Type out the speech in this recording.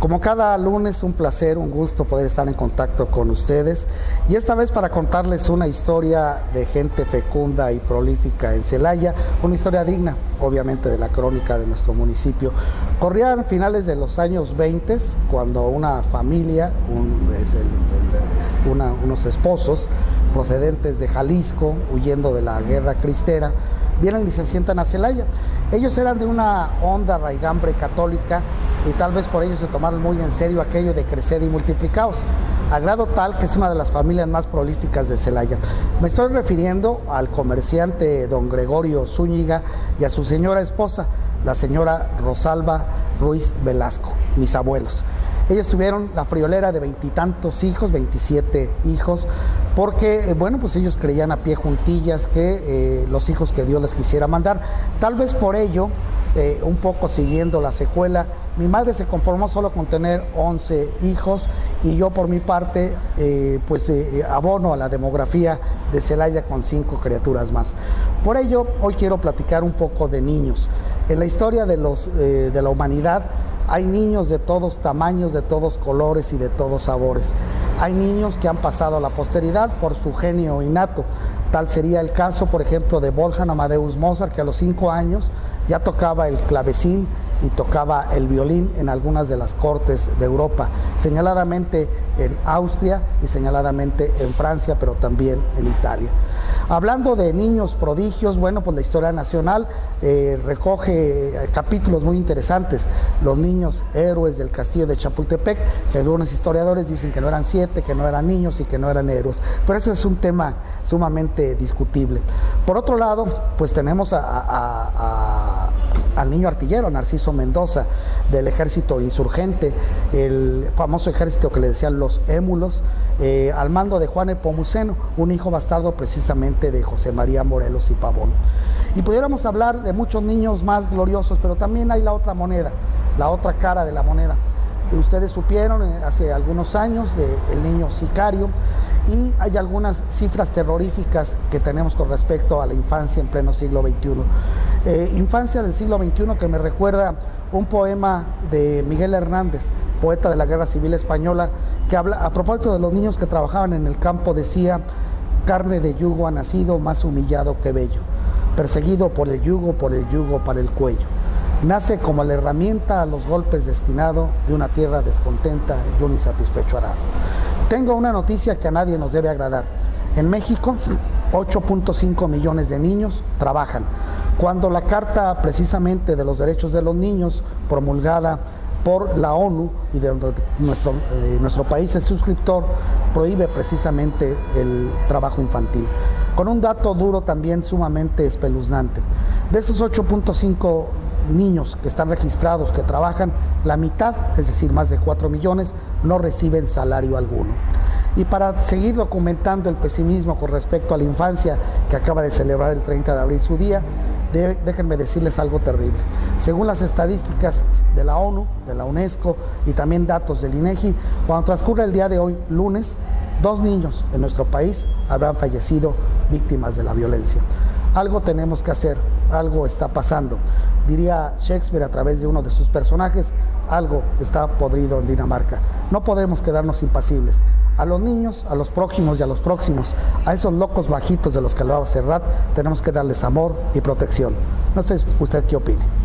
Como cada lunes, un placer, un gusto poder estar en contacto con ustedes y esta vez para contarles una historia de gente fecunda y prolífica en Celaya, una historia digna, obviamente, de la crónica de nuestro municipio. Corrían finales de los años 20, cuando una familia, unos esposos procedentes de Jalisco, huyendo de la guerra cristera, vienen y se sientan a Celaya. Ellos eran de una honda raigambre católica y tal vez por ello se tomaron muy en serio aquello de crecer y multiplicaos, a grado tal que es una de las familias más prolíficas de Celaya. Me estoy refiriendo al comerciante don Gregorio Zúñiga y a su señora esposa, la señora Rosalba Ruiz Velasco, mis abuelos. Ellos tuvieron la friolera de 20 y tantos hijos, 27 hijos, porque, pues ellos creían a pie juntillas que los hijos que Dios les quisiera mandar. Tal vez por ello, un poco siguiendo la secuela, mi madre se conformó solo con tener 11 hijos y yo por mi parte, abono a la demografía de Celaya con 5 criaturas más. Por ello, hoy quiero platicar un poco de niños. En la historia de la humanidad, hay niños de todos tamaños, de todos colores y de todos sabores. Hay niños que han pasado a la posteridad por su genio innato. Tal sería el caso, por ejemplo, de Wolfgang Amadeus Mozart, que a los 5 años ya tocaba el clavecín y tocaba el violín en algunas de las cortes de Europa, señaladamente en Austria y señaladamente en Francia, pero también en Italia. Hablando de niños prodigios, pues la historia nacional recoge capítulos muy interesantes. Los niños héroes del castillo de Chapultepec, que algunos historiadores dicen que no eran 7, que no eran niños y que no eran héroes, pero eso es un tema sumamente discutible. Por otro lado, pues tenemos al niño artillero, Narciso Mendoza, del ejército insurgente, el famoso ejército que le decían los émulos, al mando de Juan Nepomuceno, un hijo bastardo precisamente de José María Morelos y Pavón. Y pudiéramos hablar de muchos niños más gloriosos, pero también hay la otra moneda, la otra cara de la moneda. Ustedes supieron hace algunos años del niño sicario, y hay algunas cifras terroríficas que tenemos con respecto a la infancia en pleno siglo XXI. Infancia del siglo XXI que me recuerda un poema de Miguel Hernández, poeta de la Guerra Civil Española, que habla a propósito de los niños que trabajaban en el campo. Decía: carne de yugo ha nacido, más humillado que bello, perseguido por el yugo para el cuello. Nace como la herramienta a los golpes destinado de una tierra descontenta y un insatisfecho arado. Tengo una noticia que a nadie nos debe agradar. En México, 8.5 millones de niños trabajan, cuando la Carta precisamente de los Derechos de los Niños, promulgada por la ONU y de donde nuestro país es suscriptor, prohíbe precisamente el trabajo infantil. Con un dato duro también sumamente espeluznante. De esos 8.5 niños que están registrados, que trabajan, la mitad, es decir, más de 4 millones, no reciben salario alguno. Y para seguir documentando el pesimismo con respecto a la infancia, que acaba de celebrar el 30 de abril su día, déjenme decirles algo terrible. Según las estadísticas de la ONU, de la UNESCO y también datos del INEGI, cuando transcurre el día de hoy, lunes, 2 niños en nuestro país habrán fallecido víctimas de la violencia. Algo tenemos que hacer, algo está pasando. Diría Shakespeare a través de uno de sus personajes: algo está podrido en Dinamarca. No podemos quedarnos impasibles. A los niños, a los prójimos y a los próximos, a esos locos bajitos de los que hablaba Serrat, tenemos que darles amor y protección. No sé usted qué opine.